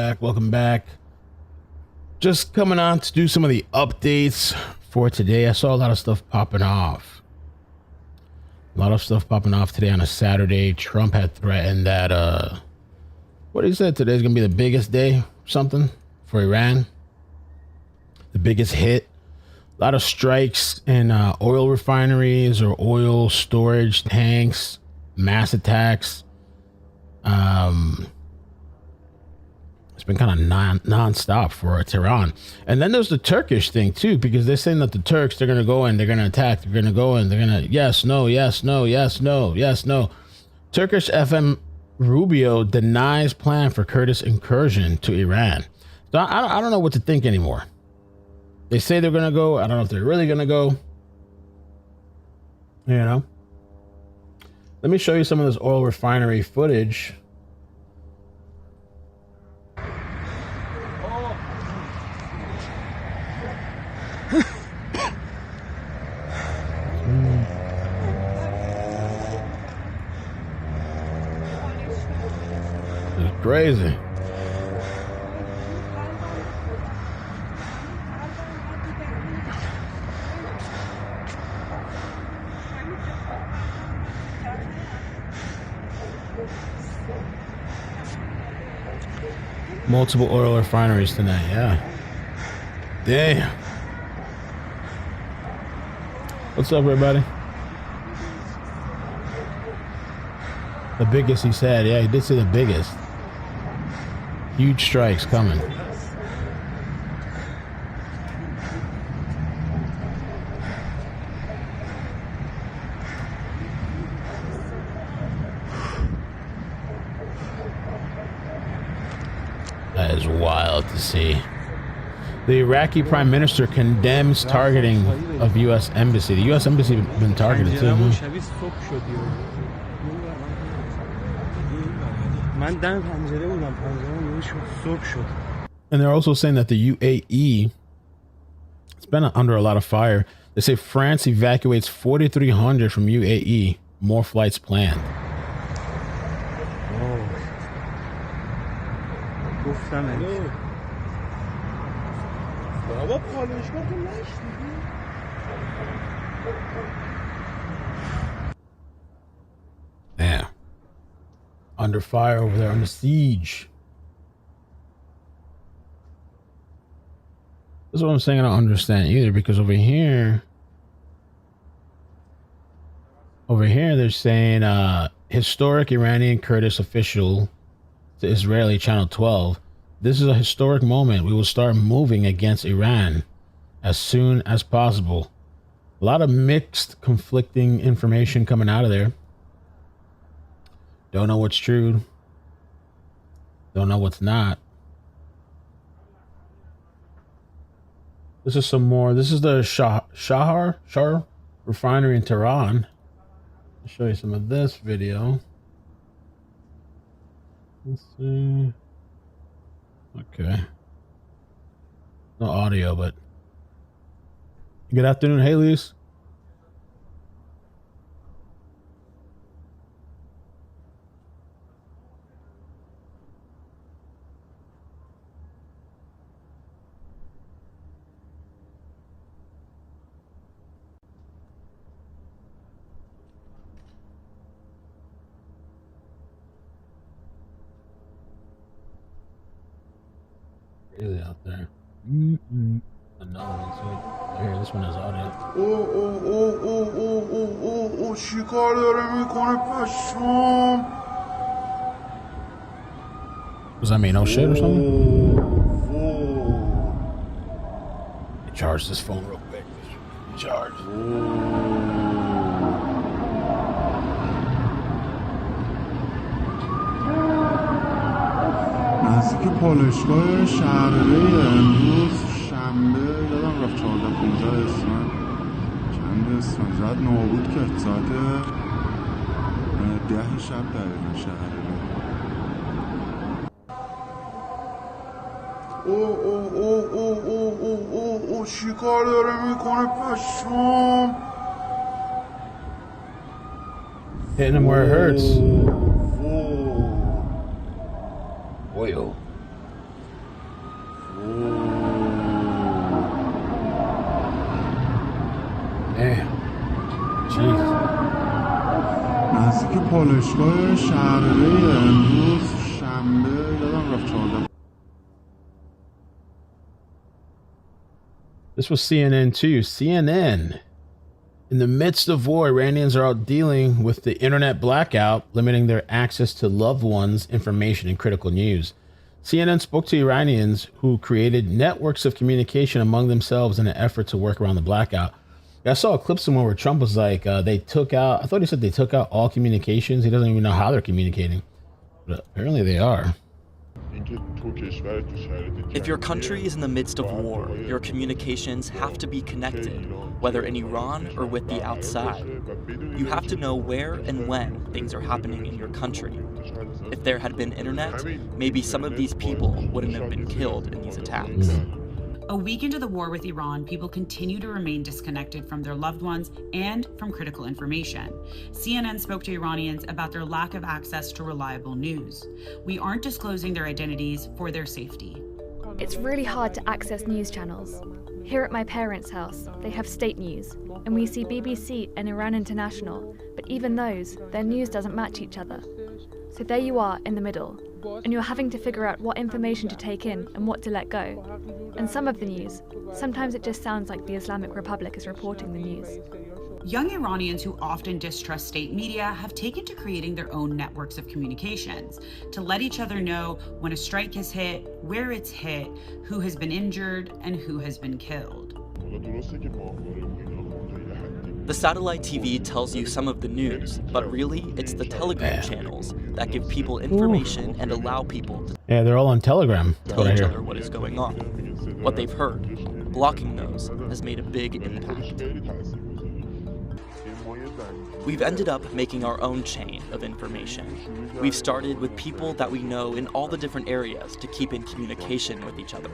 back. Welcome back. Just coming on to do some of the updates for today. I saw a lot of stuff popping off. A lot of stuff popping off today on a Saturday. Trump had threatened that, what he said today's going to be the biggest day, something, for Iran. The biggest hit. A lot of strikes in oil refineries or oil storage tanks. Mass attacks. It's been kind of non-stop for Tehran. And then there's the Turkish thing too, because they're saying that the Turks, they're going to go in, they're going to attack, they're going to go in, they're going to, yes, no, yes, no, yes, no, yes, no. Turkish FM Rubio denies plan for Kurdish incursion to Iran. So I don't know what to think anymore. They say they're going to go. I don't know if they're really going to go. You know? Let me show you some of this oil refinery footage. It's crazy. Multiple oil refineries tonight, yeah. Damn. What's up, everybody? The biggest, he said. Yeah, he did say the biggest. Huge strikes coming. That is wild to see. The Iraqi Prime Minister condemns targeting of U.S. Embassy. The U.S. Embassy has been targeted too. And they're also saying that the UAE, it's been under a lot of fire. They say France evacuates 4,300 from UAE. More flights planned. Yeah. Under fire over there, under siege. That's what I'm saying. I don't understand either, because over here they're saying historic Iranian Kurdish official to Israeli Channel 12. This is a historic moment. We will start moving against Iran as soon as possible. A lot of mixed, conflicting information coming out of there. Don't know what's true. Don't know what's not. This is some more. This is the Shahr Refinery in Tehran. I'll show you some of this video. Let's see. Okay. No audio, but good afternoon, Haley's. Crazy out there. Another one, so here, this one has audio. چیکار داره میکنه پشمام. Does that mean no shit or something? Charge this phone real quick. Charge. نزدیک پالایشگاه شهر ری امروز شنبه یادم رفت 14-15 اسفند چند اسفند زد نابود کرد ساعت 10 شب دقیقا شهر ری. او چیکار داره میکنه پشمام. Hitting him where it hurts. Oil. پالایشگاه شهر ری امروز شنبه یادم رفت 14. This was CNN too. CNN. In the midst of war, Iranians are out dealing with the internet blackout, limiting their access to loved ones' information and critical news. CNN spoke to Iranians who created networks of communication among themselves in an effort to work around the blackout. I saw a clip somewhere where Trump was like, they took out, I thought he said they took out all communications. He doesn't even know how they're communicating. But apparently they are. If your country is in the midst of war, your communications have to be connected, whether in Iran or with the outside. You have to know where and when things are happening in your country. If there had been internet, maybe some of these people wouldn't have been killed in these attacks. A week into the war with Iran, people continue to remain disconnected from their loved ones and from critical information. CNN spoke to Iranians about their lack of access to reliable news. We aren't disclosing their identities for their safety. It's really hard to access news channels. Here at my parents' house, they have state news, and we see BBC and Iran International, but even those, their news doesn't match each other. So there you are in the middle, and you're having to figure out what information to take in and what to let go. And some of the news, sometimes it just sounds like the Islamic Republic is reporting the news. Young Iranians who often distrust state media have taken to creating their own networks of communications to let each other know when a strike is hit, where it's hit, who has been injured, and who has been killed. The satellite TV tells you some of the news, but really it's the Telegram channels that give people information and allow people to they're all on Telegram. tell each other what is going on, what they've heard. Blocking those has made a big impact. We've ended up making our own chain of information. We've started with people that we know in all the different areas to keep in communication with each other.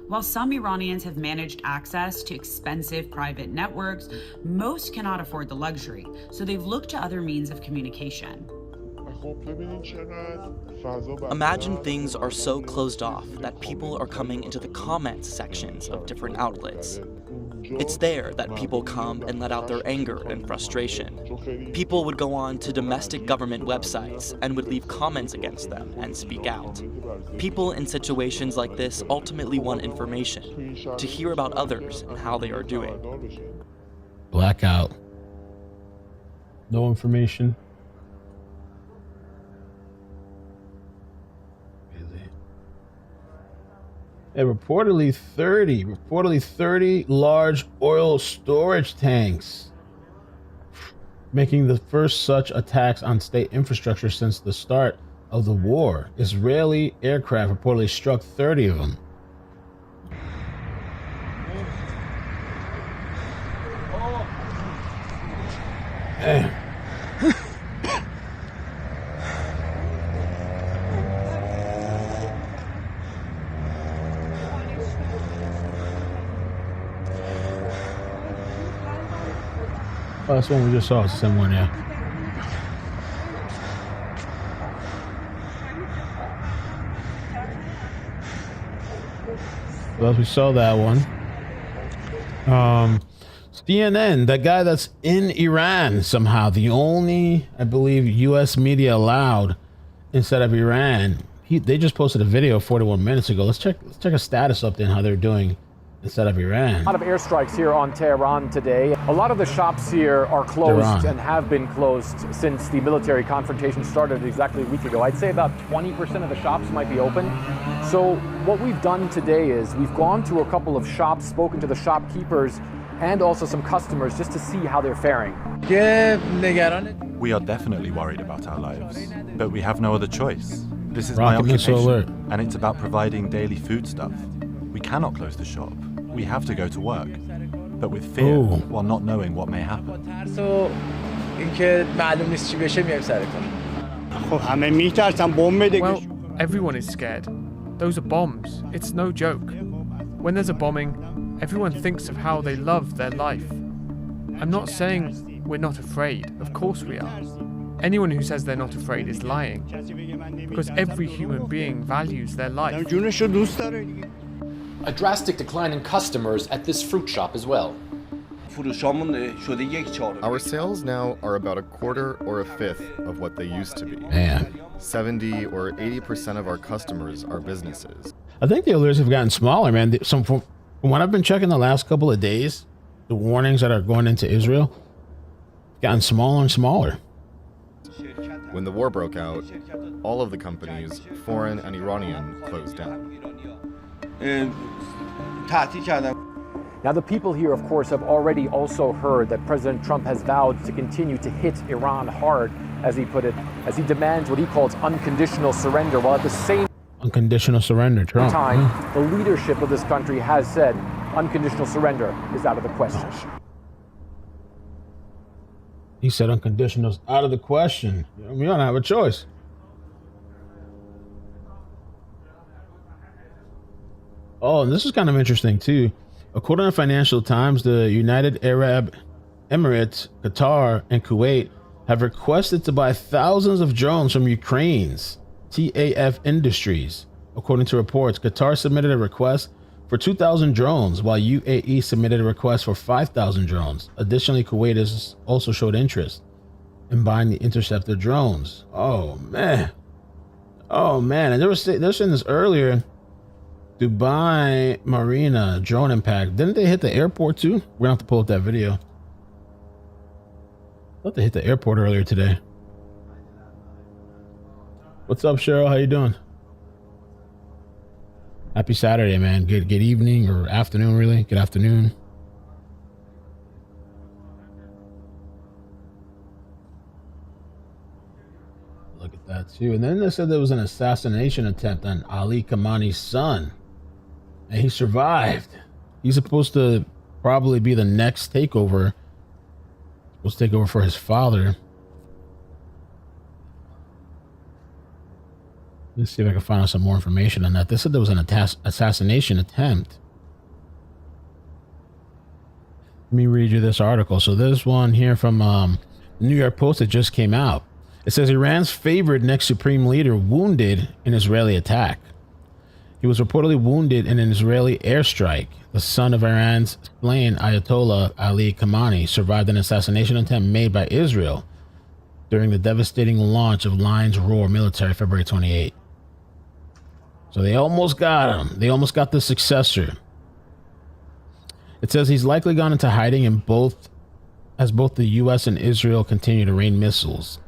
While some Iranians have managed access to expensive private networks, most cannot afford the luxury, so they've looked to other means of communication. Imagine things are so closed off that people are coming into the comments sections of different outlets. It's there that people come and let out their anger and frustration. People would go on to domestic government websites and would leave comments against them and speak out. People in situations like this ultimately want information, to hear about others and how they are doing. Blackout. No information. And reportedly 30 large oil storage tanks, making the first such attacks on state infrastructure since the start of the war. Israeli aircraft reportedly struck 30 of them. Damn. Oh, that's one we just saw. It's the same one, yeah. Well, we saw that one. CNN, that guy that's in Iran somehow, the only, I believe, U.S. media allowed instead of Iran. They just posted a video 41 minutes ago. Let's check a status update on how they're doing instead of Iran. A lot of airstrikes here on Tehran today. A lot of the shops here are closed and have been closed since the military confrontation started exactly a week ago. I'd say about 20% of the shops might be open. So what we've done today is we've gone to a couple of shops, spoken to the shopkeepers and also some customers just to see how they're faring. We are definitely worried about our lives, but we have no other choice. This is Rocket my missile alert. occupation, and it's about providing daily foodstuff. We cannot close the shop. We have to go to work, but with fear while not knowing what may happen. Well, everyone is scared. Those are bombs. It's no joke. When there's a bombing, everyone thinks of how they love their life. I'm not saying we're not afraid. Of course we are. Anyone who says they're not afraid is lying, because every human being values their life. A drastic decline in customers at this fruit shop as well. Our sales now are about a quarter or a fifth of what they used to be. Man. 70 or 80% of our customers are businesses. I think the alerts have gotten smaller, man. From what I've been checking the last couple of days, the warnings that are going into Israel gotten smaller and smaller. When the war broke out, all of the companies, foreign and Iranian, closed down. Now, the people here, of course, have already also heard that President Trump has vowed to continue to hit Iran hard, as he put it, as he demands what he calls unconditional surrender, while at the same unconditional surrender, Trump. time, the leadership of this country has said unconditional surrender is out of the question. He said unconditional is out of the question. We don't have a choice. Oh, and this is kind of interesting too. According to Financial Times, the United Arab Emirates, Qatar, and Kuwait have requested to buy thousands of drones from Ukraine's TAF Industries. According to reports, Qatar submitted a request for 2,000 drones, while UAE submitted a request for 5,000 drones. Additionally, Kuwait has also showed interest in buying the interceptor drones. Oh man, and they were saying this earlier. Dubai Marina drone impact. Didn't they hit the airport too? We're gonna have to pull up that video. I thought they hit the airport earlier today. What's up, Cheryl? How you doing? Happy Saturday, man. Good evening or afternoon, really. Good afternoon. Look at that too. And then they said there was an assassination attempt on Ali Khamenei's son. And he survived. He's supposed to probably be the next takeover. Supposed to take over for his father. Let's see if I can find out some more information on that. They said there was an assassination attempt. Let me read you this article. So there's one here from the New York Post that just came out. It says Iran's favored next supreme leader wounded in Israeli attack. He was reportedly wounded in an Israeli airstrike. The son of Iran's slain Ayatollah Ali Khamenei survived an assassination attempt made by Israel during the devastating launch of Lion's Roar military February 28. So they almost got him. They almost got the successor. It says he's likely gone into hiding as both the U.S. and Israel continue to rain missiles.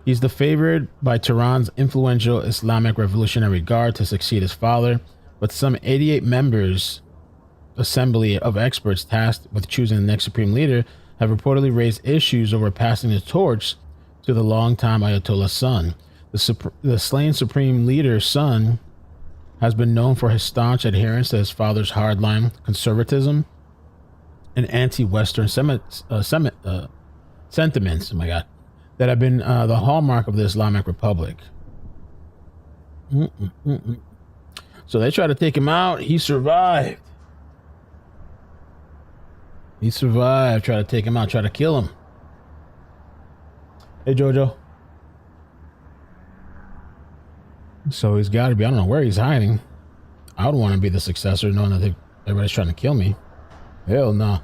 He's the favored by Tehran's influential Islamic Revolutionary Guard to succeed his father, but some 88 members assembly of experts tasked with choosing the next supreme leader have reportedly raised issues over passing the torch to the longtime Ayatollah's son. The slain supreme leader's son has been known for his staunch adherence to his father's hardline conservatism and anti-Western sentiments. Oh my God. That have been the hallmark of the Islamic Republic. So they tried to take him out. He survived. Tried to take him out. Tried to kill him. Hey, Jojo. So he's got to be. I don't know where he's hiding. I would want to be the successor, knowing that everybody's trying to kill me. Hell no.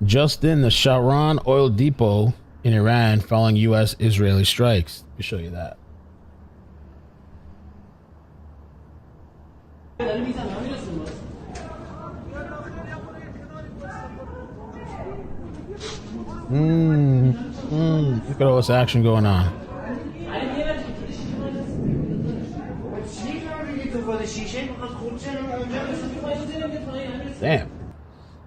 Just in the Shahr oil depot in Iran following U.S.-Israeli strikes. Let me show you that. Look at all this action going on. Damn.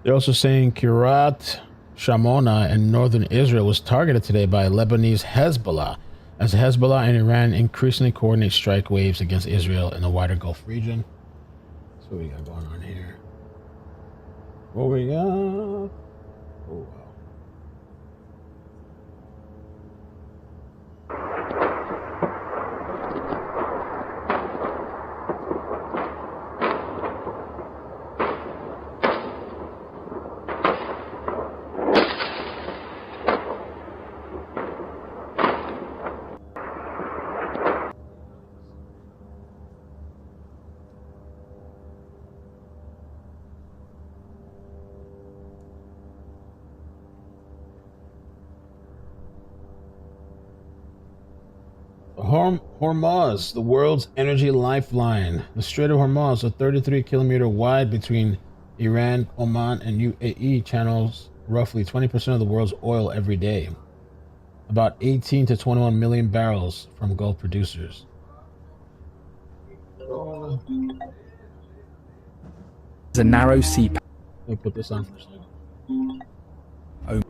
They're also saying Kiryat Shmona in northern Israel was targeted today by Lebanese Hezbollah, as Hezbollah and Iran increasingly coordinate strike waves against Israel in the wider Gulf region. So what we got going on here? What we got? Oh, wow. Hormuz, the world's energy lifeline. The Strait of Hormuz, a 33-kilometer wide between Iran, Oman, and UAE, channels roughly 20% of the world's oil every day. About 18 to 21 million barrels from Gulf producers. It's a narrow sea. Let me put this on for a second.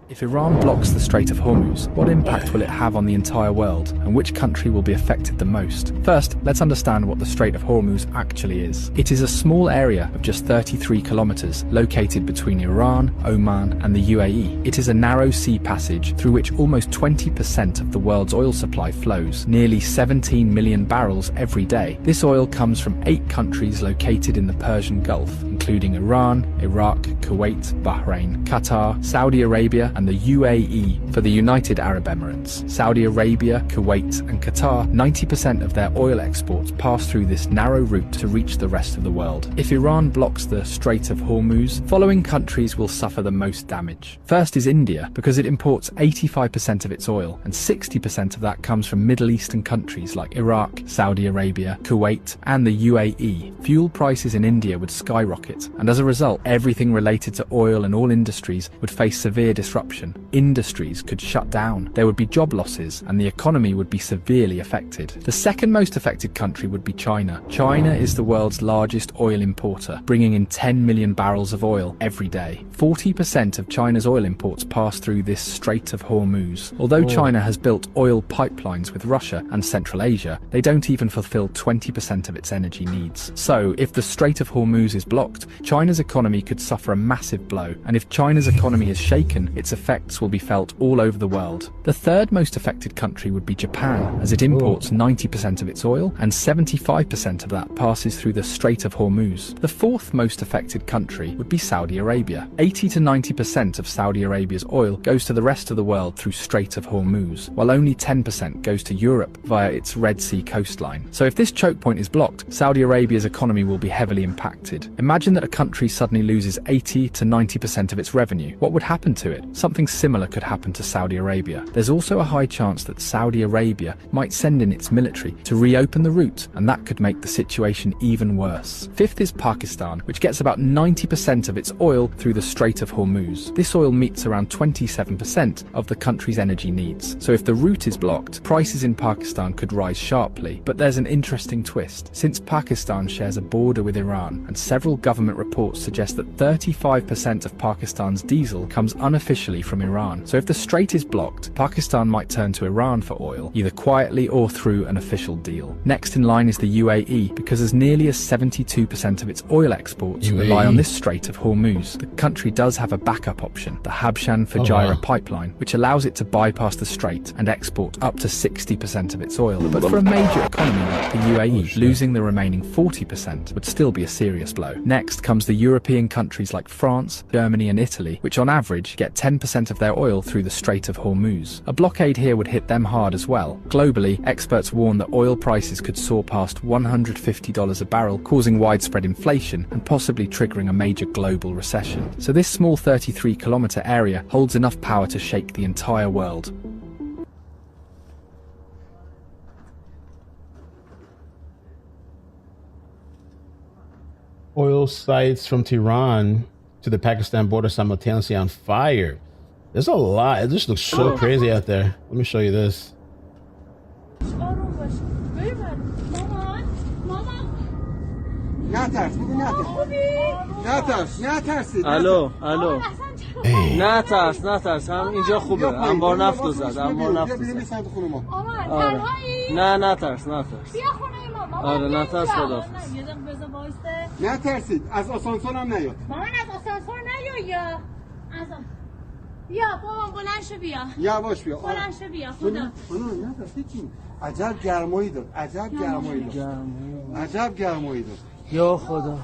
If Iran blocks the Strait of Hormuz, what impact will it have on the entire world, and which country will be affected the most? First, let's understand what the Strait of Hormuz actually is. It is a small area of just 33 kilometers located between Iran, Oman, and the UAE. It is a narrow sea passage through which almost 20% of the world's oil supply flows, nearly 17 million barrels every day. This oil comes from 8 countries located in the Persian Gulf, including Iran, Iraq, Kuwait, Bahrain, Qatar, Saudi Arabia, and the UAE for the United Arab Emirates. Saudi Arabia, Kuwait, and Qatar, 90% of their oil exports pass through this narrow route to reach the rest of the world. If Iran blocks the Strait of Hormuz, following countries will suffer the most damage. First is India, because it imports 85% of its oil, and 60% of that comes from Middle Eastern countries like Iraq, Saudi Arabia, Kuwait, and the UAE. Fuel prices in India would skyrocket, and as a result, everything related to oil and all industries would face severe disruption. Industries could shut down, there would be job losses, and the economy would be severely affected. The second most affected country would be China. China is the world's largest oil importer, bringing in 10 million barrels of oil every day. 40% of China's oil imports pass through this Strait of Hormuz. Although China has built oil pipelines with Russia and Central Asia, they don't even fulfill 20% of its energy needs. So, if the Strait of Hormuz is blocked, China's economy could suffer a massive blow, and if China's economy is shaken, its effects will be felt all over the world. The third most affected country would be Japan, as it imports 90% of its oil, and 75% of that passes through the Strait of Hormuz. The fourth most affected country would be Saudi Arabia. 80 to 90% of Saudi Arabia's oil goes to the rest of the world through Strait of Hormuz, while only 10% goes to Europe via its Red Sea coastline. So if this choke point is blocked, Saudi Arabia's economy will be heavily impacted. Imagine that a country suddenly loses 80 to 90% of its revenue. What would happen to it? Something similar could happen to Saudi Arabia. There's also a high chance that Saudi Arabia might send in its military to reopen the route, and that could make the situation even worse. Fifth is Pakistan, which gets about 90% of its oil through the Strait of Hormuz. This oil meets around 27% of the country's energy needs. So if the route is blocked, prices in Pakistan could rise sharply. But there's an interesting twist. Since Pakistan shares a border with Iran, and several government reports suggest that 35% of Pakistan's diesel comes unofficially from Iran. So if the strait is blocked, Pakistan might turn to Iran for oil, either quietly or through an official deal. Next in line is the UAE, because as nearly as 72% of its oil exports rely on this Strait of Hormuz. The country does have a backup option, the Habshan-Fujairah pipeline, which allows it to bypass the strait and export up to 60% of its oil. But for a major economy like the UAE, losing the remaining 40% would still be a serious blow. Next comes the European countries like France, Germany and Italy, which on average get 10% of their oil through the Strait of Hormuz. A blockade here would hit them hard as well. Globally, experts warn that oil prices could soar past $150 a barrel, causing widespread inflation and possibly triggering a major global recession. So this small 33-kilometer area holds enough power to shake the entire world. Oil sites from Tehran to the Pakistan border simultaneously on fire. There's a lot. It just looks so crazy out there. Let me show you this. الو الو نه ترس هم اینجا خوبه انبار نفت رو زد آره نه ترس آره نه ترس خداحافظ نه ترسید از آسانسور هم نیاد مامان از آسانسور نیا بیا بابا بلند شو بیا یواش بیا بلند شو بیا خدا نه ترسید چی عجب گرمایی داد عجب گرمایی داد یا خدا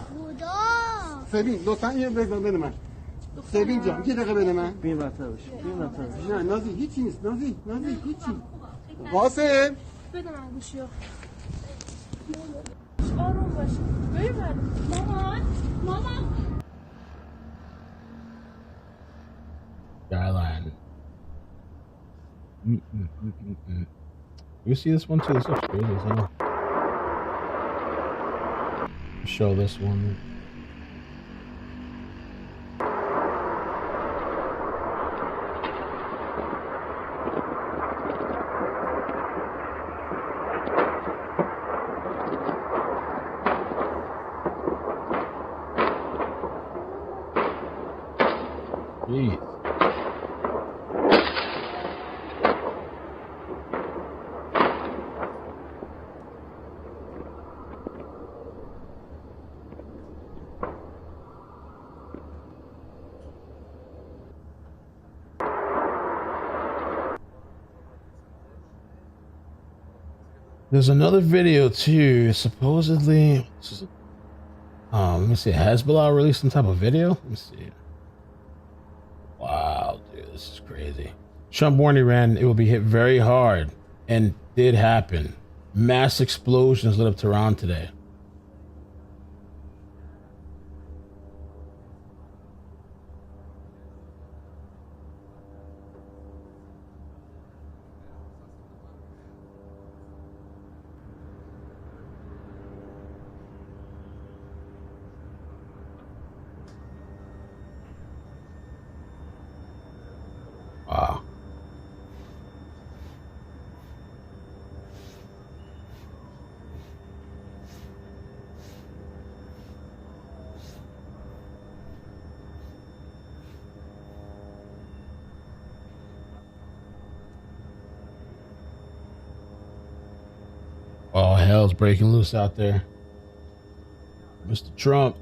سبین لطفا اینو بده من سبین جان یه دقیقه بده من بیم بطر باش نه نازی هیچی نیست نازی هیچی قاسم بده من گوشیو آروم باش ببر مامان Skyline. You see this one too? This looks crazy as hell. Show this one. Jeez. There's another video too. Supposedly, let me see. Hezbollah released some type of video. Let me see. Wow, dude, this is crazy. Trump warned Iran it will be hit very hard, and did happen. Mass explosions lit up Tehran today. Wow. Oh, hell's breaking loose out there. Mr. Trump.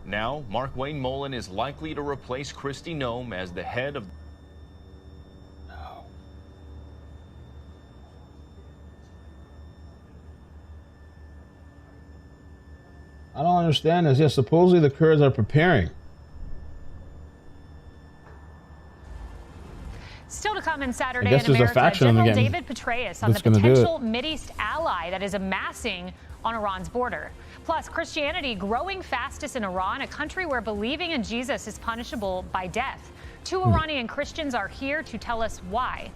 Now, Mark Wayne Mullen is likely to replace Kristi Noem as the head of... I don't understand this. Yeah, supposedly the Kurds are preparing. Still to come in Saturday I guess in there's a America, faction General again David Petraeus on the that's gonna do it. potential Mideast ally that is amassing on Iran's border. Plus, Christianity growing fastest in Iran, a country where believing in Jesus is punishable by death. Two Iranian Christians are here to tell us why.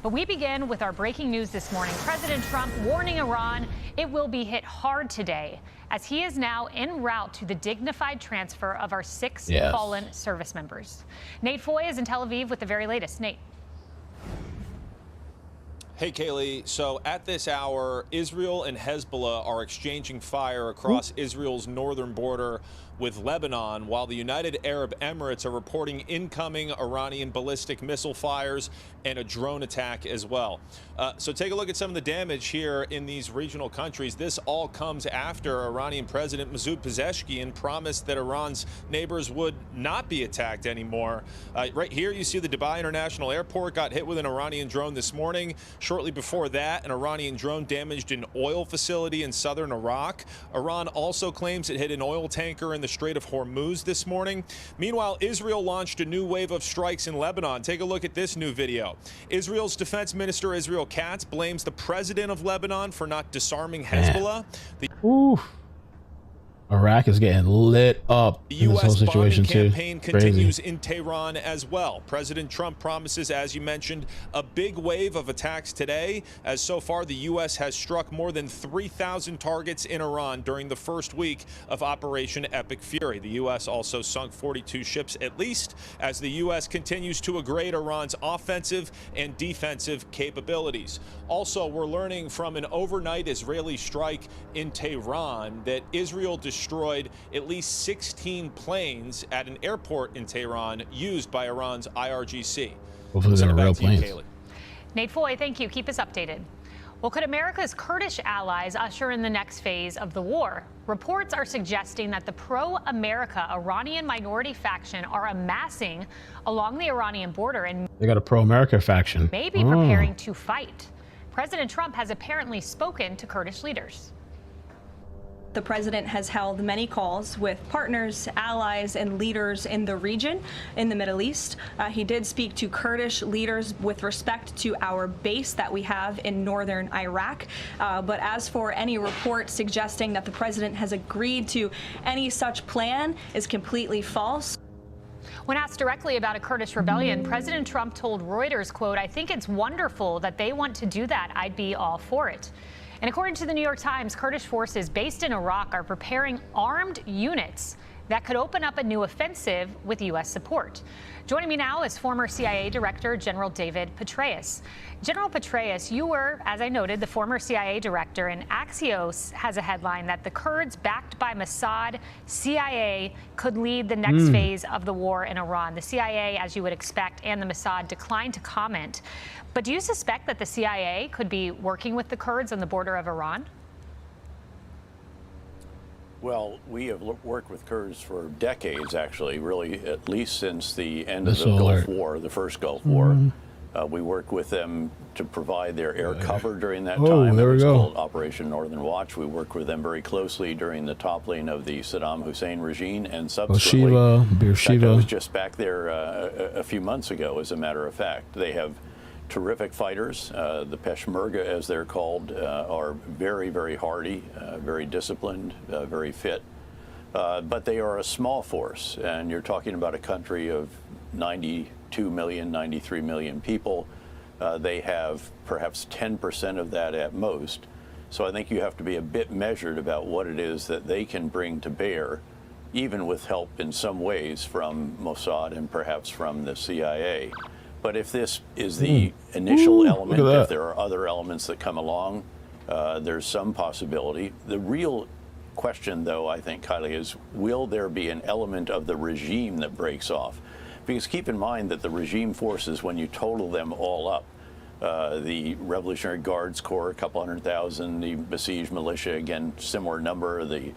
But we begin with our breaking news this morning. President Trump warning Iran it will be hit hard today, as he is now en route to the dignified transfer of our six fallen service members. Nate Foy is in Tel Aviv with the very latest. Nate. Hey, Kaylee. So at this hour, Israel and Hezbollah are exchanging fire across Israel's northern border with Lebanon, while the United Arab Emirates are reporting incoming Iranian ballistic missile fires and a drone attack as well. So take a look at some of the damage here in these regional countries. This all comes after Iranian President Masoud Pezeshkian promised that Iran's neighbors would not be attacked anymore. Right here, you see the Dubai International Airport got hit with an Iranian drone this morning. Shortly before that, an Iranian drone damaged an oil facility in southern Iraq. Iran also claims it hit an oil tanker in the Strait of Hormuz this morning. Meanwhile, Israel launched a new wave of strikes in Lebanon. Take a look at this new video. Israel's defense minister, Israel Katz, blames the president of Lebanon for not disarming Hezbollah. Iraq is getting lit up in this whole situation too. The U.S. bombing campaign continues in Tehran as well. President Trump promises, as you mentioned, a big wave of attacks today, as so far the U.S. has struck more than 3,000 targets in Iran during the first week of Operation Epic Fury. The U.S. also sunk 42 ships at least, as the U.S. continues to upgrade Iran's offensive and defensive capabilities. Also, we're learning from an overnight Israeli strike in Tehran that Israel destroyed at least 16 planes at an airport in Tehran used by Iran's IRGC. Hopefully they're real planes. Nate Foy, thank you. Keep us updated. Well, could America's Kurdish allies usher in the next phase of the war? Reports are suggesting that the pro-America Iranian minority faction are amassing along the Iranian border and they got a pro-America faction. may be preparing to fight. President Trump has apparently spoken to Kurdish leaders. The president has held many calls with partners, allies, and leaders in the region, in the Middle East. He did speak to Kurdish leaders with respect to our base that we have in northern Iraq. But as for any report suggesting that the president has agreed to any such plan is completely false. When asked directly about a Kurdish rebellion, President Trump told Reuters, quote, "I think it's wonderful that they want to do that. I'd be all for it." And according to the New York Times, Kurdish forces based in Iraq are preparing armed units that could open up a new offensive with U.S. support. Joining me now is former CIA Director General David Petraeus. General Petraeus, you were, as I noted, the former CIA director, and Axios has a headline that the Kurds backed by Mossad CIA could lead the next phase of the war in Iran. The CIA, as you would expect, and the Mossad declined to comment. But do you suspect that the CIA could be working with the Kurds on the border of Iran? Well, we have worked with Kurds for decades, actually, really, at least since the end of the Gulf War, the first Gulf War. We worked with them to provide their air cover during that time. There we go. It was called Operation Northern Watch. We worked with them very closely during the toppling of the Saddam Hussein regime, and subsequently, Beersheba. I was just back there a few months ago, as a matter of fact. They have terrific fighters. The Peshmerga, as they're called, are very, very hardy, very disciplined, very fit. But they are a small force, and you're talking about a country of 92 million, 93 million people. They have perhaps 10% of that at most. So I think you have to be a bit measured about what it is that they can bring to bear, even with help in some ways from Mossad and perhaps from the CIA. But if this is the initial element, if there are other elements that come along, there's some possibility. The real question, though, I think, Kylie, is will there be an element of the regime that breaks off? Because keep in mind that the regime forces, when you total them all up, the Revolutionary Guards Corps, a couple 100,000, the besieged militia, again, similar number, the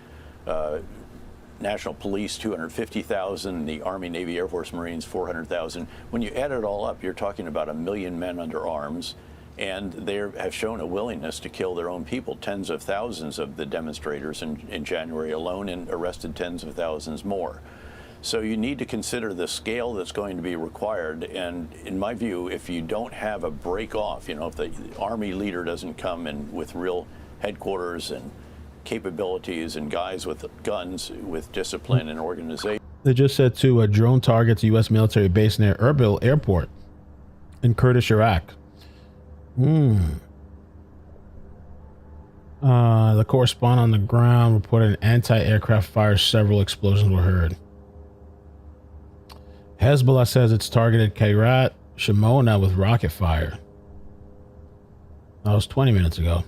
National Police, 250,000, the Army, Navy, Air Force, Marines, 400,000. When you add it all up, you're talking about 1 million men under arms, and they have shown a willingness to kill their own people. Tens of thousands of the demonstrators in January alone, and arrested tens of thousands more. So you need to consider the scale that's going to be required. And in my view, if you don't have a break off, if the army leader doesn't come in with real headquarters and capabilities and guys with guns, with discipline and organization. They just said to a drone targets a U.S. military base near Erbil Airport in Kurdish Iraq. The correspondent on the ground reported an anti-aircraft fire. Several explosions were heard. Hezbollah says it's targeted Kiryat Shimona with rocket fire. That was 20 minutes ago.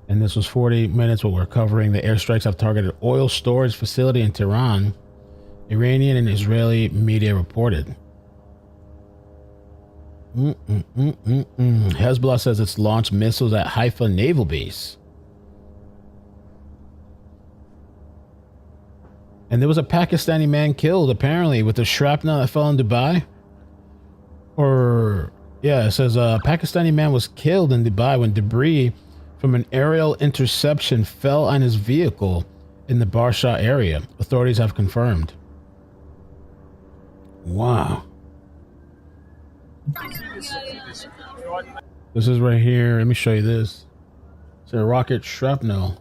And this was 40 minutes what we're covering. The airstrikes have targeted oil storage facility in Tehran, Iranian and Israeli media reported. Hezbollah says it's launched missiles at Haifa Naval Base. And there was a Pakistani man killed, apparently, with the shrapnel that fell in Dubai. It says a Pakistani man was killed in Dubai when debris from an aerial interception fell on his vehicle in the Barsha area. Authorities have confirmed. Wow. This is right here. Let me show you this. It's a rocket shrapnel.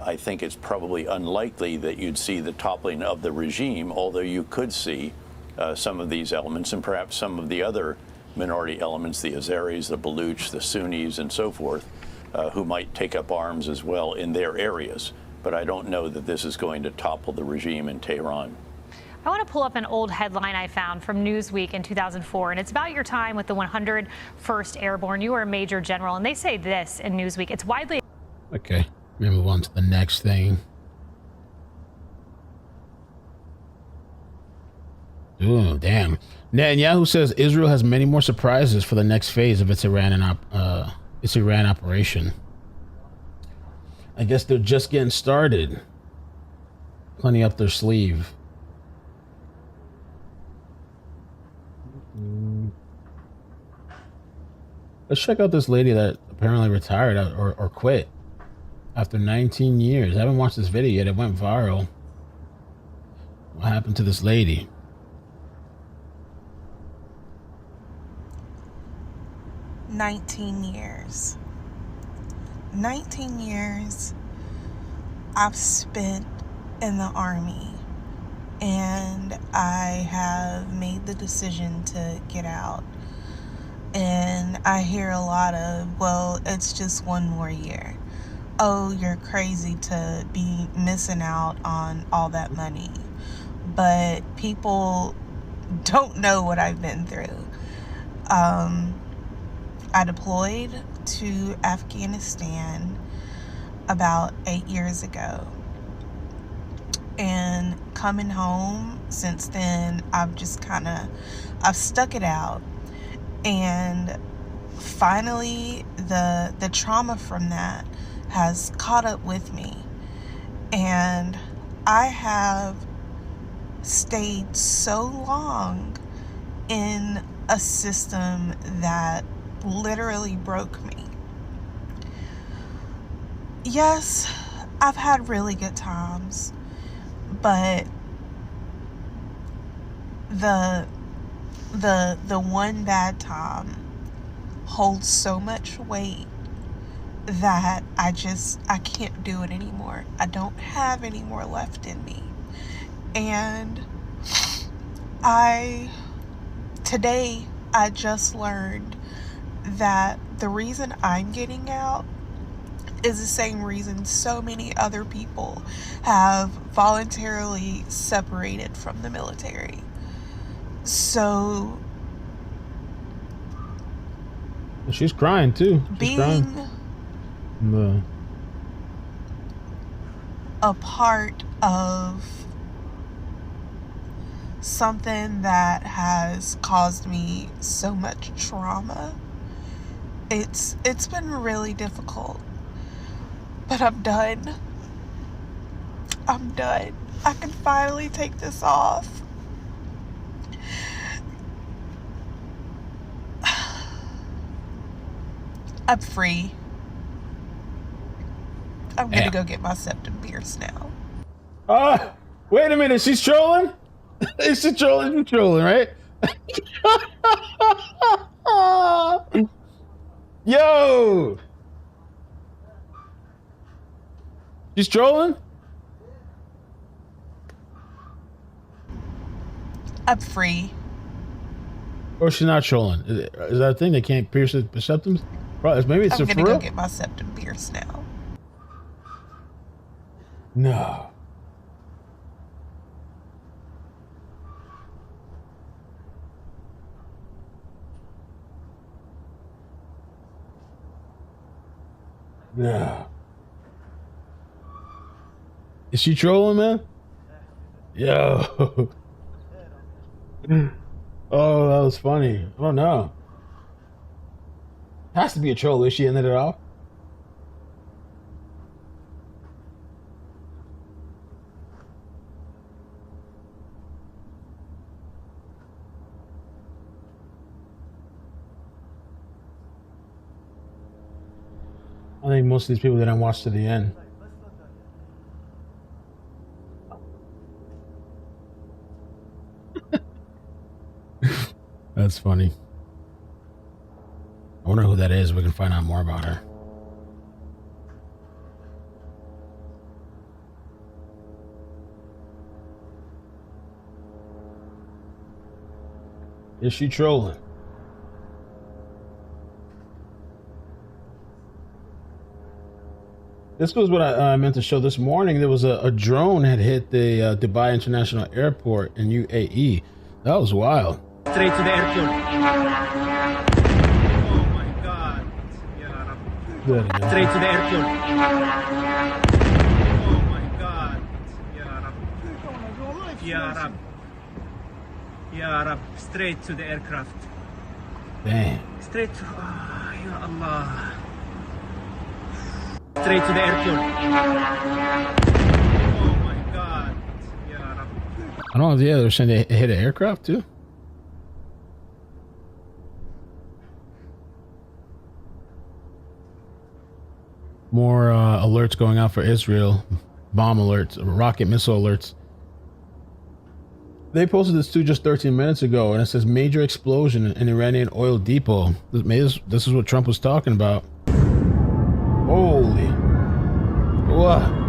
I think it's probably unlikely that you'd see the toppling of the regime, although you could see some of these elements and perhaps some of the other minority elements, the Azeris, the Baluch, the Sunnis, and so forth, who might take up arms as well in their areas. but I don't know that this is going to topple the regime in Tehran. I want to pull up an old headline I found from Newsweek in 2004, and it's about your time with the 101st Airborne. You were a major general, and they say this in Newsweek. It's widely... Okay, let me move on to the next thing. Ooh, damn. Netanyahu says Israel has many more surprises for the next phase of its Iran operation. I guess they're just getting started. Plenty up their sleeve. Let's check out this lady that apparently retired or quit after 19 years. I haven't watched this video yet. It went viral. What happened to this lady? $19 years I've spent in the army, and I have made the decision to get out. And I hear a lot of, well, it's just one more year. Oh, you're crazy to be missing out on all that money. But people don't know what I've been through. I deployed to Afghanistan about 8 years ago. And coming home since then, I've stuck it out. And finally, the trauma from that has caught up with me. And I have stayed so long in a system that literally broke me. Yes, I've had really good times, but the one bad time holds so much weight that I can't do it anymore. I don't have any more left in me. And today I just learned that the reason I'm getting out is the same reason so many other people have voluntarily separated from the military. So she's crying too. She's crying. A part of something that has caused me so much trauma, it's been really difficult. But I'm done. I'm done. I can finally take this off. I'm free. I'm gonna go get my septum pierced now. Wait a minute, she's trolling? Is she trolling? She's trolling, right? Yo! She's trolling? I'm free. Or she's not trolling? Is that a thing? They can't pierce the septums? Maybe it's I'm a for gonna real? go get my septum pierced now. No. No. Is she trolling, man? Yo. Oh, that was funny. I don't know. Has to be a troll. Is she ended it off? I think most of these people didn't watch to the end. That's funny. I wonder who that is. We can find out more about her. Is she trolling? This was what I meant to show this morning. There was a drone had hit the Dubai International Airport in UAE. That was wild. Straight to the airport. Oh my God. Straight to the airport. Oh my God. Ya Rab. Ya Rab. Straight to the aircraft. Damn. Straight to... Oh, Ya Allah. Straight to the airport. Oh my God. Ya Rab. I don't know. Yeah, they were saying they hit an aircraft too. More alerts going out for Israel. Bomb alerts, rocket missile alerts. They posted this too just 13 minutes ago, and it says major explosion in Iranian oil depot. This is what Trump was talking about. Holy. What?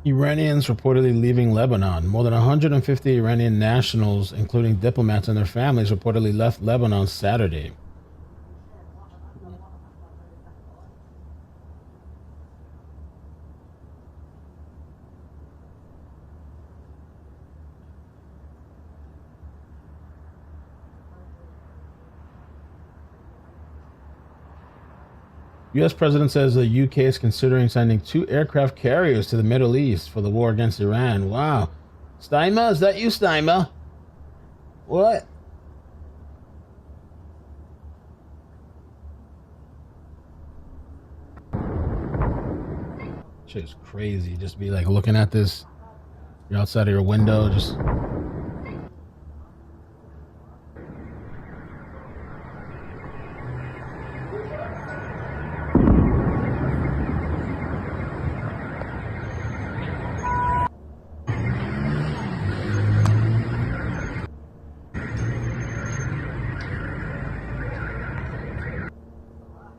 Iranians reportedly leaving Lebanon. More than 150 Iranian nationals, including diplomats and their families, reportedly left Lebanon Saturday. U.S. President says the UK is considering sending 2 aircraft carriers to the Middle East for the war against Iran. Wow. Steimer, is that you, Steimer? What? Shit's crazy. Just be like looking at this. You're outside of your window, just...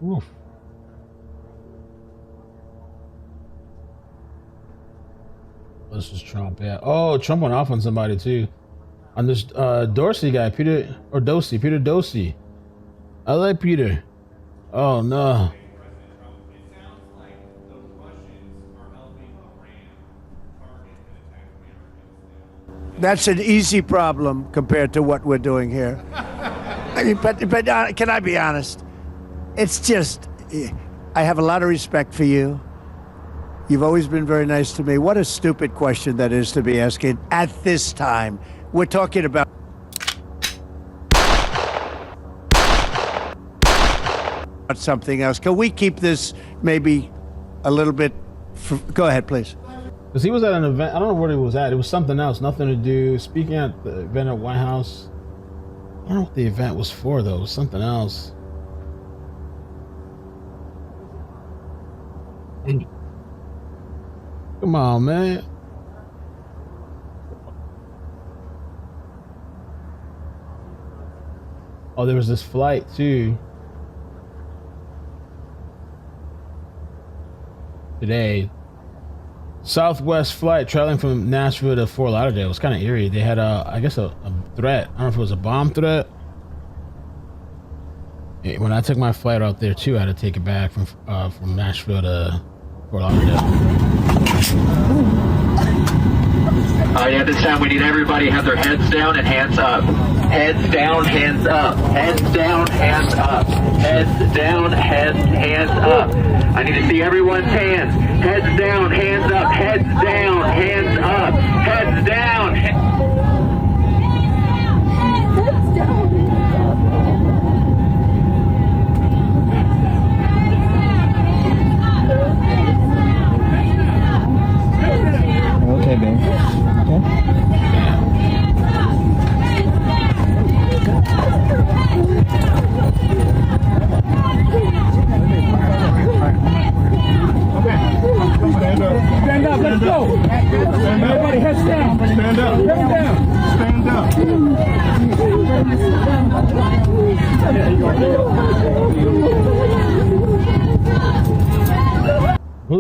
Oof. This is Trump, yeah. Oh, Trump went off on somebody too. On this Dorsey guy, Peter Dorsey. I like Peter. Oh no. That's an easy problem compared to what we're doing here. I mean, but can I be honest? It's just, I have a lot of respect for you. You've always been very nice to me. What a stupid question that is to be asking at this time. We're talking about something else. Can we keep this maybe a little bit? Go ahead, please. Because he was at an event. I don't know where he was at. It was something else. Nothing to do. Speaking at the event at White House. I don't know what the event was for, though. It was something else. Come on, man. Oh, there was this flight too today. Southwest flight traveling from Nashville to Fort Lauderdale. It was kind of eerie. They had I guess a threat. I don't know if it was a bomb threat. When I took my flight out there too, I had to take it back from Nashville to Fort Lauderdale. Alright, at this time we need everybody to have their heads down and hands up. Heads down, hands up. Heads down, hands up. Heads down, hands up. I need to see everyone's hands. Heads down, hands up. Heads down, hands up. Heads down. Heads down.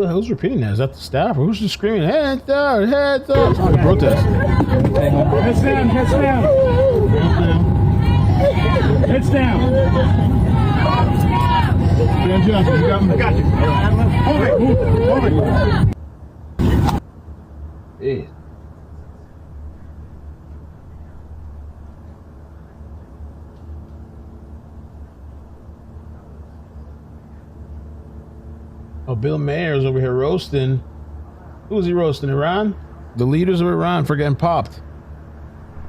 hell's repeating that? Is that the staff? Or who's just screaming, hands down, hands up? It's not a protest. Heads down, heads down. Heads down. Hands up. I got you. Move it, move it. Jeez. Oh, Bill Mayer's over here roasting. Who's he roasting? Iran? The leaders of Iran for getting popped.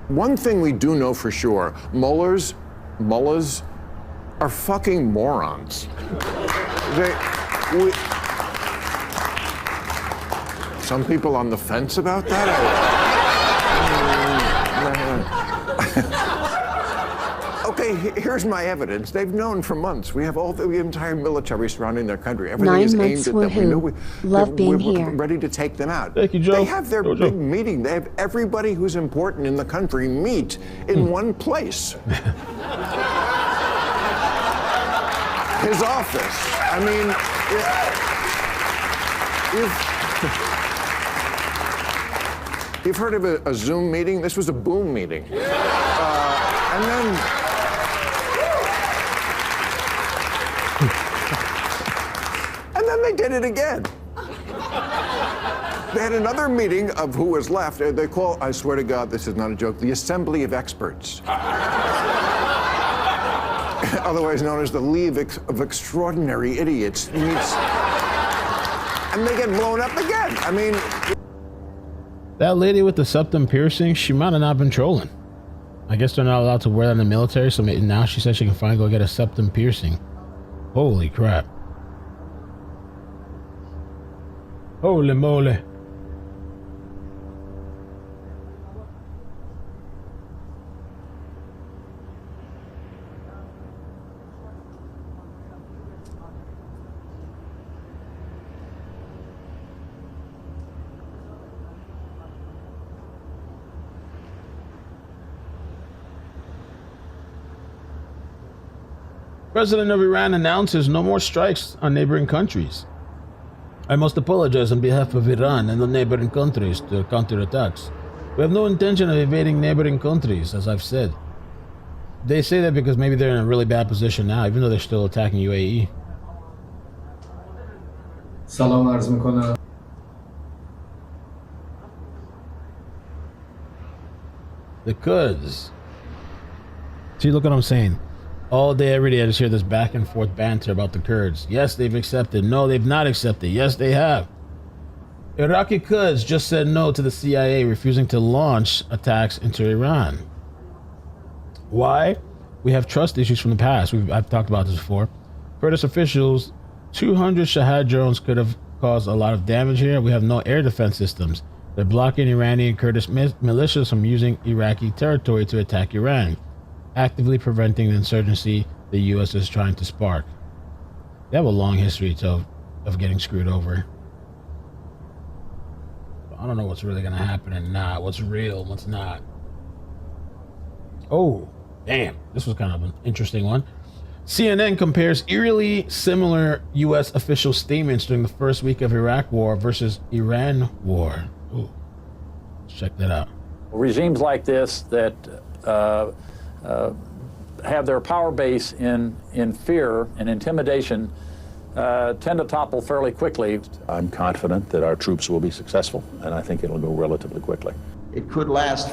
One thing we do know for sure, mullahs are fucking morons. Some people on the fence about that? Okay, here's my evidence. They've known for months. We have all the entire military surrounding their country. Everything is aimed at them. We know we're ready to take them out. Thank you, Joe. They have their big meeting. They have everybody who's important in the country meet in one place. His office. I mean, you've heard of a Zoom meeting? This was a boom meeting. And then they did it again. They had another meeting of who was left. They call, I swear to God, this is not a joke, the Assembly of Experts. Otherwise known as the League of Extraordinary Idiots. And they get blown up again. I mean... That lady with the septum piercing, she might have not been trolling. I guess they're not allowed to wear that in the military, so now she says she can finally go get a septum piercing. Holy crap. Holy moly. President of Iran announces no more strikes on neighboring countries. I must apologize on behalf of Iran and the neighboring countries to counterattacks. We have no intention of invading neighboring countries, as I've said. They say that because maybe they're in a really bad position now, even though they're still attacking UAE. سلام عرض میکنم. The Kurds. See, look what I'm saying. All day, every day, I just hear this back and forth banter about the Kurds. Yes, they've accepted. No, they've not accepted. Yes, they have. Iraqi Kurds just said no to the CIA refusing to launch attacks into Iran. Why? We have trust issues from the past. I've talked about this before. Kurdish officials, 200 Shahed drones could have caused a lot of damage here. We have no air defense systems. They're blocking Iranian Kurdish militias from using Iraqi territory to attack Iran, actively preventing the insurgency the U.S. is trying to spark. They have a long history of getting screwed over. I don't know what's really going to happen and not. What's real, what's not. Oh, damn. This was kind of an interesting one. CNN compares eerily similar U.S. official statements during the first week of Iraq war versus Iran war. Ooh. Let's check that out. Regimes like this that have their power base in fear and intimidation tend to topple fairly quickly. I'm confident that our troops will be successful, and I think it'll go relatively quickly. It could last,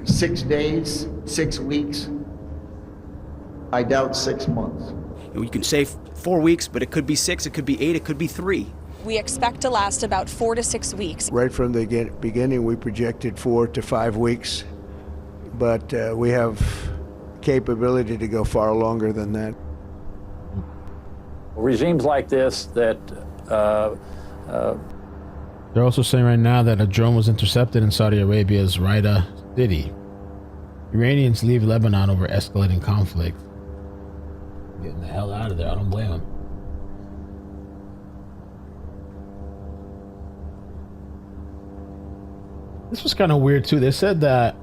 6 days, 6 weeks. I doubt 6 months. You can say 4 weeks, but it could be 6, it could be 8, it could be 3. We expect to last about 4 to 6 weeks. Right from the beginning, we projected 4 to 5 weeks, but we have capability to go far longer than that. Regimes like this that... They're also saying right now that a drone was intercepted in Saudi Arabia's Riyadh city. Iranians leave Lebanon over escalating conflict. Getting the hell out of there. I don't blame them. This was kind of weird too. They said that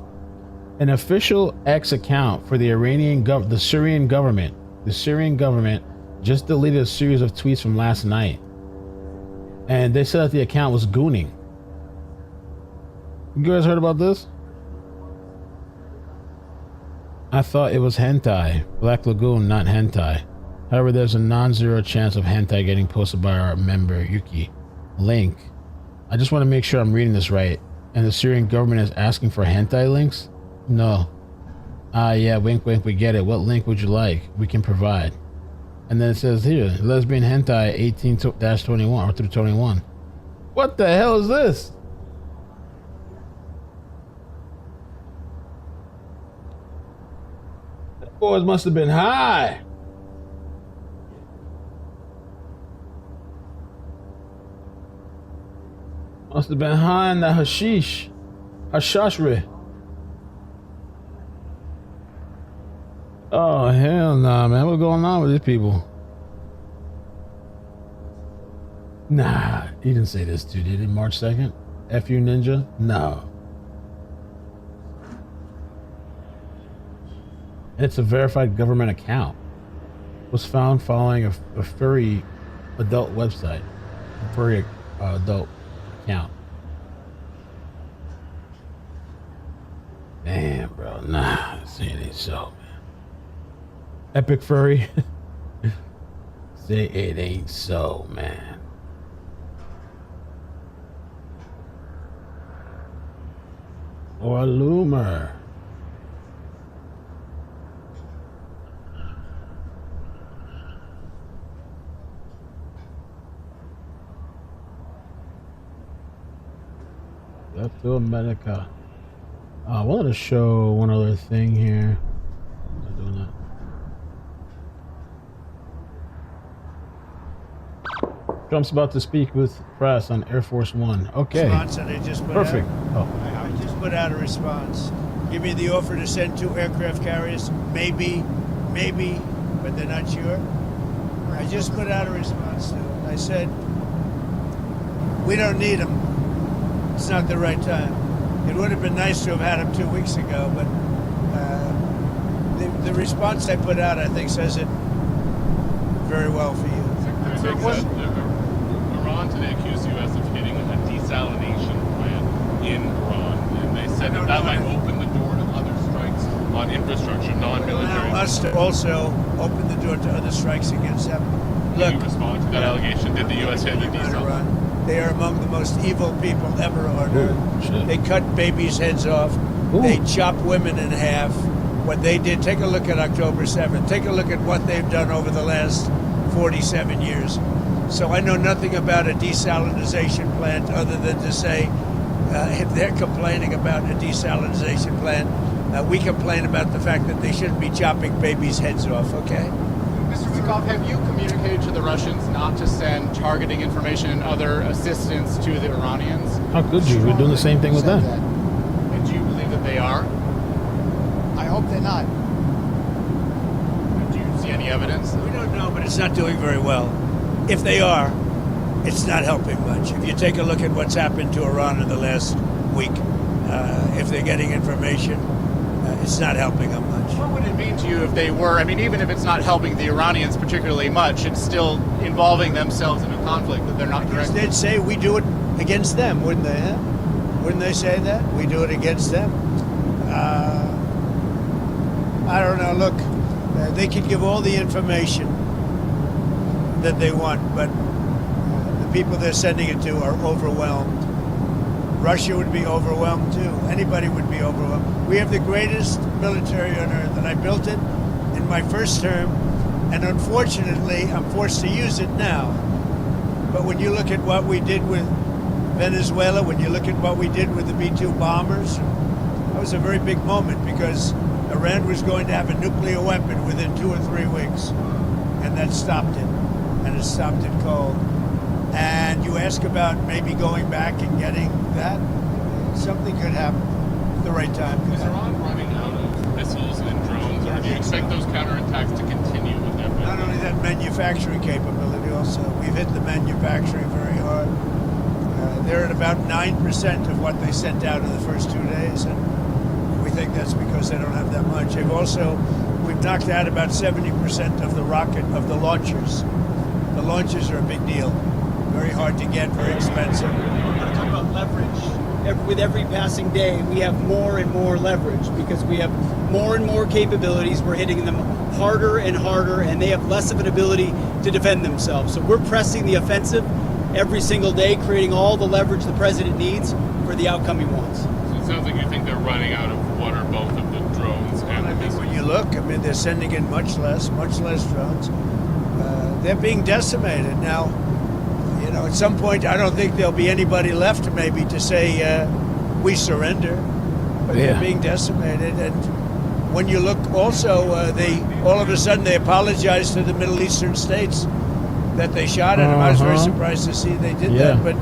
an official X account for the Syrian government just deleted a series of tweets from last night. And they said that the account was gooning. You guys heard about this? I thought it was hentai. Black Lagoon, not hentai. However, there's a non-zero chance of hentai getting posted by our member, Yuki. Link. I just want to make sure I'm reading this right. And the Syrian government is asking for hentai links? No. Ah, yeah, wink, wink, we get it. What link would you like? We can provide. And then it says here, lesbian hentai 18-21 or through 21. What the hell is this? That boys must have been high. Must have been high in the hashish. Shahr Rey. Oh, hell nah, man. What's going on with these people? Nah, he didn't say this too, did he? March 2nd? FU Ninja? No. It's a verified government account. Was found following a furry adult website. A furry adult account. Damn, bro. Nah, this ain't so, man. Epic furry. Say it ain't so, man. Or a loomer. Left to America. I wanted to show one other thing here. I'm not doing that. Trump's about to speak with press on Air Force One. Okay. Response that I just put Perfect. Out. I just put out a response. Give me the offer to send 2 aircraft carriers. Maybe, but they're not sure. I just put out a response to it. I said, we don't need them. It's not the right time. It would have been nice to have had them 2 weeks ago, but the response I put out, I think, says it very well for you. Iran today accused the U.S. of hitting a desalination plant in Iran, and they said that might open the door to other strikes on infrastructure, non-military. Us to also open the door to other strikes against them. Look, you respond to that allegation? Did the U.S. hit the desalination? They are among the most evil people ever on earth. They cut babies' heads off. Ooh. They chop women in half. What they did, take a look at October 7th. Take a look at what they've done over the last 47 years. So I know nothing about a desalination plant other than to say if they're complaining about a desalination plant, we complain about the fact that they shouldn't be chopping babies' heads off, okay? Mr. Zukov, have you communicated to the Russians not to send targeting information and other assistance to the Iranians? How could you? We're doing the same thing with them. And do you believe that they are? I hope they're not. Do you see any evidence? We don't know, but it's not doing very well. If they are, it's not helping much. If you take a look at what's happened to Iran in the last week, if they're getting information, it's not helping them much. What would it mean to you if they were? I mean, even if it's not helping the Iranians particularly much, it's still involving themselves in a conflict that they're not directly. They'd say we do it against them, wouldn't they? Huh? Wouldn't they say that? We do it against them? I don't know. Look, they can give all the information that they want, but the people they're sending it to are overwhelmed. Russia would be overwhelmed too. Anybody would be overwhelmed. We have the greatest military on earth, and I built it in my first term, and unfortunately, I'm forced to use it now. But when you look at what we did with Venezuela, when you look at what we did with the B-2 bombers, that was a very big moment because Iran was going to have a nuclear weapon within 2 or 3 weeks, and that stopped it, and it stopped it cold. And you ask about maybe going back and getting that, something could happen at the right time. Is Iran running out of missiles and drones, or do you expect those counterattacks to continue with them? Not only that, manufacturing capability also. We've hit the manufacturing very hard. They're at about 9% of what they sent out in the first 2 days, and we think that's because they don't have that much. We've knocked out about 70% of the launchers. The launchers are a big deal very hard to get, very expensive. We're going to talk about leverage. With every passing day, we have more and more leverage because we have more and more capabilities. We're hitting them harder and harder, and they have less of an ability to defend themselves. So we're pressing the offensive every single day, creating all the leverage the president needs for the outcome he wants. So it sounds like you think they're running out of water, both of the drones and the missiles. When you look, I mean, they're sending in much less drones. They're being decimated now. You know, at some point, I don't think there'll be anybody left, maybe, to say we surrender. But they're being decimated, and when you look, also, they all of a sudden they apologized to the Middle Eastern states that they shot at them. I was very surprised to see they did that, but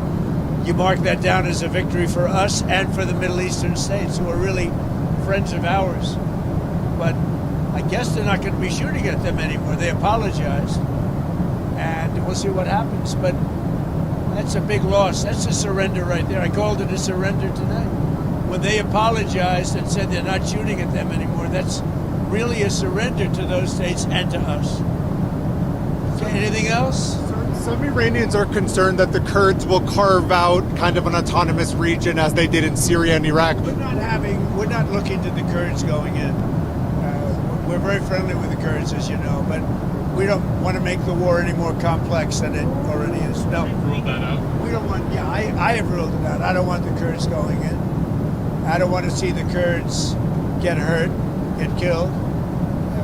you mark that down as a victory for us and for the Middle Eastern states, who are really friends of ours. But I guess they're not going to be shooting at them anymore. They apologized, and we'll see what happens. But that's a big loss. That's a surrender right there. I called it a surrender today. When they apologized and said they're not shooting at them anymore, that's really a surrender to those states and to us. Okay, anything else? Some Iranians are concerned that the Kurds will carve out kind of an autonomous region as they did in Syria and Iraq. We're not looking to the Kurds going in. We're very friendly with the Kurds, as you know, but we don't want to make the war any more complex than it already is. No. You've ruled that out? We don't want, I have ruled it out. I don't want the Kurds going in. I don't want to see the Kurds get hurt, get killed.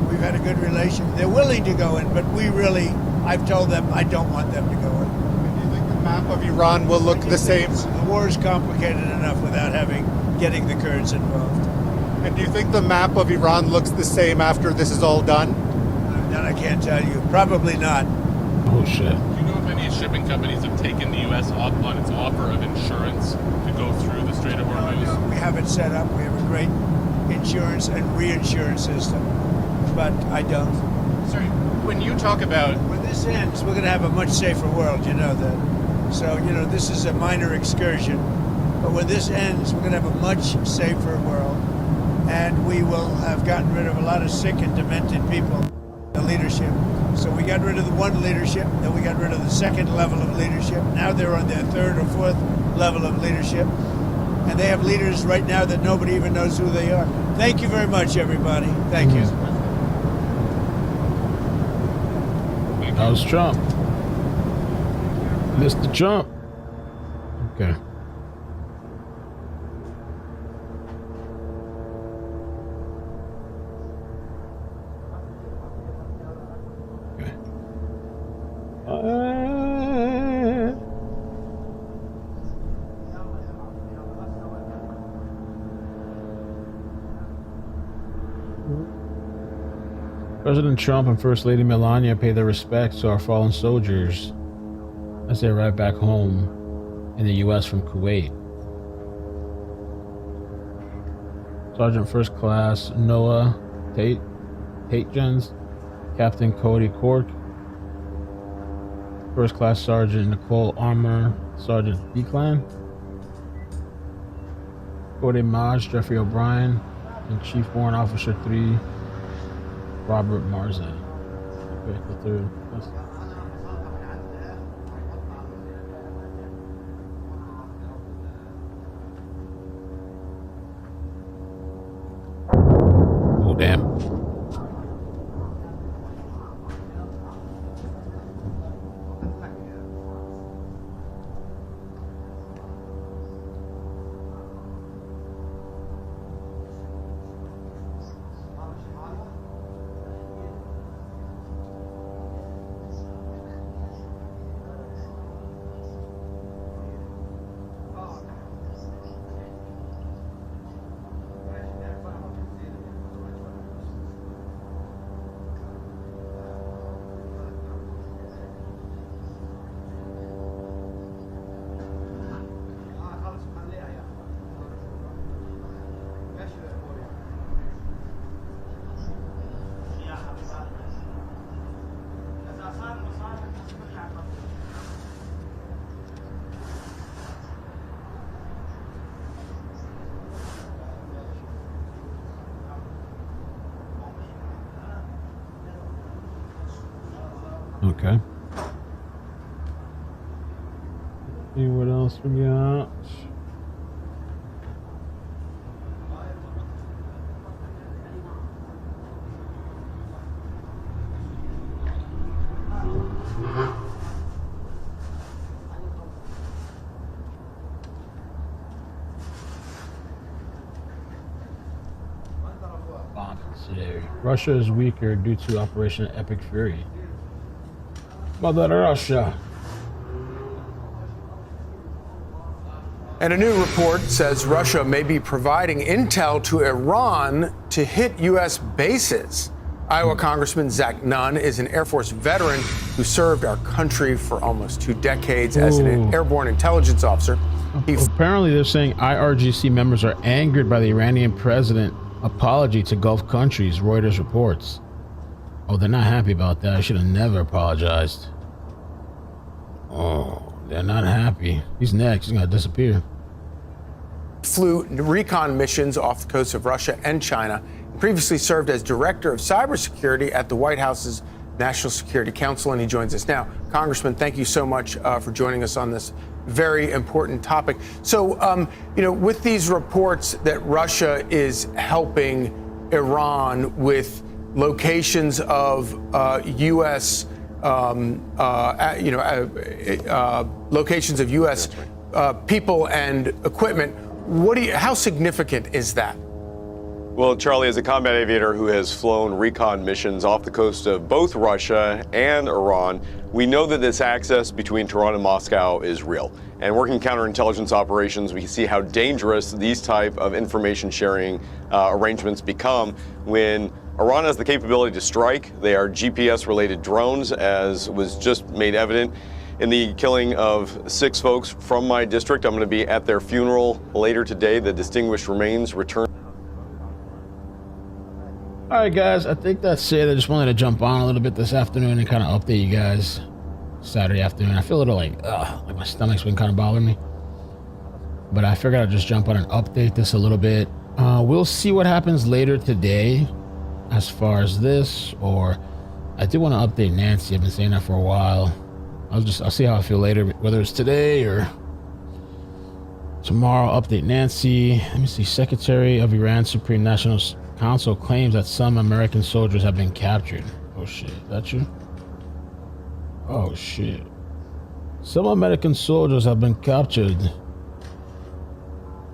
We've had a good relation. They're willing to go in, but I've told them I don't want them to go in. Do you think the map of Iran will look the same? The war is complicated enough without getting the Kurds involved. And do you think the map of Iran looks the same after this is all done? That I can't tell you. Probably not. Oh, shit. Do you know if any shipping companies have taken the U.S. up on its offer of insurance to go through the Strait of Hormuz? No, we have it set up. We have a great insurance and reinsurance system, but I don't. Sorry, when you talk about... When this ends, we're going to have a much safer world, you know that. So, this is a minor excursion, but when this ends, we're going to have a much safer world, and we will have gotten rid of a lot of sick and demented people. The leadership. So we got rid of the one leadership, then we got rid of the second level of leadership. Now they're on their third or fourth level of leadership. And they have leaders right now that nobody even knows who they are. Thank you very much, everybody. Thank you. That was Trump. Mr. Trump. Okay. President Trump and First Lady Melania pay their respects to our fallen soldiers as they arrive back home in the U.S. from Kuwait. Sergeant First Class Noah Taitjans, Captain Cody Cork, First Class Sergeant Nicole Armour, Sergeant Declan, Cody Maj, Jeffrey O'Brien, and Chief Warrant Officer 3, Robert Marzan. Okay, the third. Oh, damn. Okay. See what else we got. Today. Russia is weaker due to Operation Epic Fury. Mother Russia. And a new report says Russia may be providing intel to Iran to hit U.S. bases. Iowa Congressman Zach Nunn is an Air Force veteran who served our country for almost 2 decades as an airborne intelligence officer. Apparently, they're saying IRGC members are angered by the Iranian president apology to Gulf countries, Reuters reports. Oh, they're not happy about that. I should have never apologized. Oh, they're not happy. He's next. He's going to disappear. Flew recon missions off the coast of Russia and China. Previously served as director of cybersecurity at the White House's National Security Council, and he joins us now. Congressman, thank you so much for joining us on this very important topic. So, with these reports that Russia is helping Iran with locations of U.S. Locations of U.S. People and equipment. How significant is that? Well, Charlie, as a combat aviator who has flown recon missions off the coast of both Russia and Iran, we know that this access between Tehran and Moscow is real. And working counterintelligence operations, we can see how dangerous these type of information sharing arrangements become when Iran has the capability to strike. They are GPS-related drones, as was just made evident in the killing of 6 folks from my district. I'm going to be at their funeral later today. The distinguished remains return. All right, guys, I think that's it. I just wanted to jump on a little bit this afternoon and kind of update you guys. Saturday afternoon. I feel a little like my stomach's been kind of bothering me. But I figured I'd just jump on and update this a little bit. We'll see what happens later today as far as this, or I do want to update Nancy. I've been saying that for a while. I'll see how I feel later, whether it's today or tomorrow. Update Nancy. Let me see. Secretary of Iran's Supreme National Council claims that some American soldiers have been captured. Oh shit, is that true? Oh shit. Some American soldiers have been captured.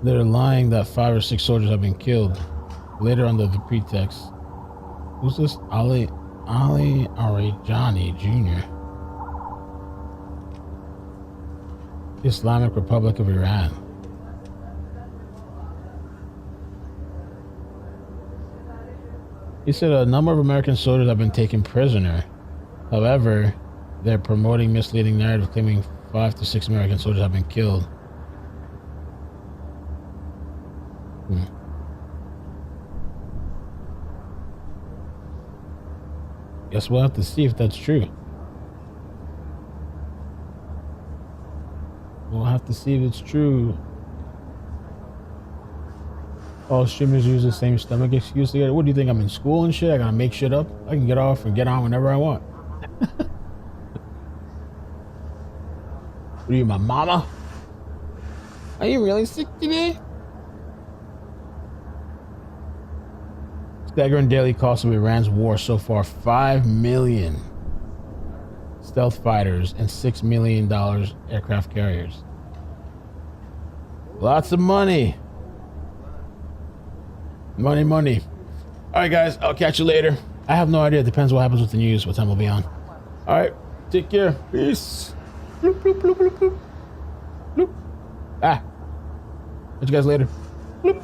They're lying that 5 or 6 soldiers have been killed. Later under the pretext. Who's this? Ali Arajani Jr. Islamic Republic of Iran. He said a number of American soldiers have been taken prisoner. However, they're promoting misleading narrative claiming 5 to 6 American soldiers have been killed. Guess we'll have to see if that's true. We'll have to see if it's true. All streamers use the same stomach excuse together. What do you think? I'm in school and shit? I gotta make shit up? I can get off and get on whenever I want. What are you, my mama? Are you really sick today? Staggering daily cost of Iran's war so far: 5 million stealth fighters and $6 million aircraft carriers. Lots of money. Money, money. All right, guys, I'll catch you later. I have no idea. It depends what happens with the news, what time we'll be on. All right, take care. Peace. Bloop, bloop, bloop, bloop, bloop. Bloop. Ah. Catch you guys later. Bloop.